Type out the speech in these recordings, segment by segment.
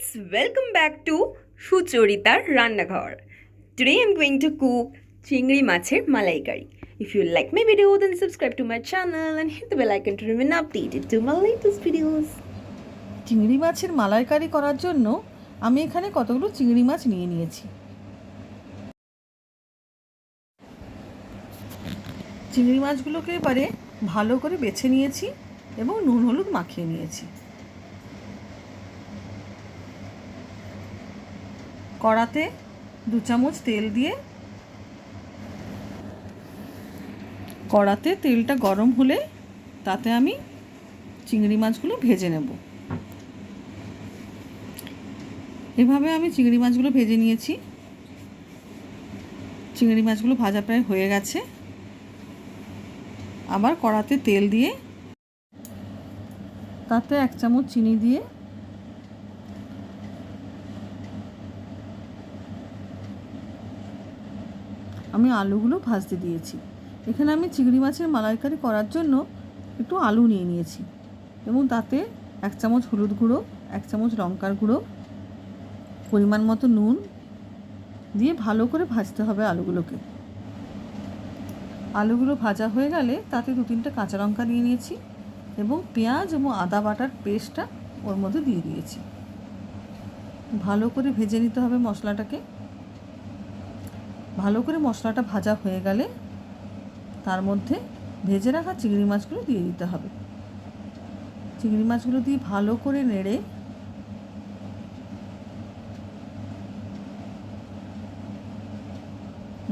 friends, welcome back to সুচরিতার রান্নাঘর. Today I'm going to cook চিংড়ি মাছের মালাইকারি. If you like my video then subscribe to my channel and hit the bell icon to remain updated to my latest videos. চিংড়ি মাছের মালাইকারি করার জন্য আমি এখানে কতগুলো চিংড়ি মাছ নিয়ে নিয়েছি। চিংড়ি মাছগুলোকে এবারে ভালো করে বেছে নিয়েছি এবং নুন হলুদ মাখিয়ে নিয়েছি। কড়াতে 2 চামচ তেল দিয়ে কড়াতে তেলটা গরম হলে তাতে আমি চিংড়ি মাছগুলো ভেজে নেব। এভাবে আমি চিংড়ি মাছগুলো ভেজে নিয়েছি। চিংড়ি মাছগুলো ভাজা প্রায় হয়ে গেছে। আবার কড়াতে তেল দিয়ে তাতে 1 চামচ চিনি দিয়ে আমি আলুগুলো ভাজতে দিয়েছি। এখানে আমি চিংড়ি মাছের মালাইকারি করার জন্য একটু আলু নিয়ে নিয়েছি এবং তাতে 1 চামচ হলুদ গুঁড়ো, 1 চামচ লঙ্কার গুঁড়ো, পরিমাণ মতো নুন দিয়ে ভালো করে ভাজতে হবে আলুগুলোকে। আলুগুলো ভাজা হয়ে গেলে তাতে 2-3টা কাঁচা লঙ্কা দিয়ে নিয়েছি এবং পেঁয়াজ এবং আদা বাটার পেস্টটা ওর মধ্যে দিয়ে দিয়েছি। ভালো করে ভেজে নিতে হবে মশলাটাকে। ভালো করে মশলাটা ভাজা হয়ে গেলে তার মধ্যে ভেজে রাখা চিংড়ি মাছগুলো দিয়ে দিতে হবে। চিংড়ি মাছগুলো দিয়ে ভালো করে নেড়ে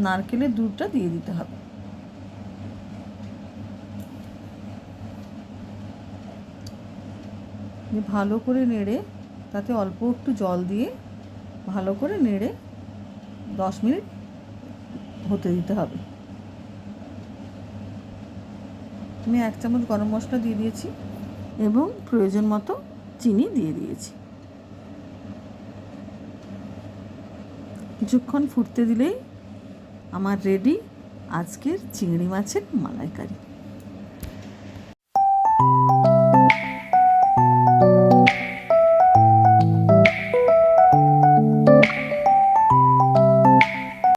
নারকেলের দুধটা দিয়ে দিতে হবে। ভালো করে নেড়ে তাতে অল্প একটু জল দিয়ে ভালো করে নেড়ে 10 মিনিট হতে দিতে হবে। আমি 1 চামচ গরম মশলা দিয়ে দিয়েছি এবং প্রয়োজন মতো চিনি দিয়ে দিয়েছি। কিছুক্ষণ ফুটতে দিলেই আমার রেডি আজকের চিংড়ি মাছের মালাইকারি।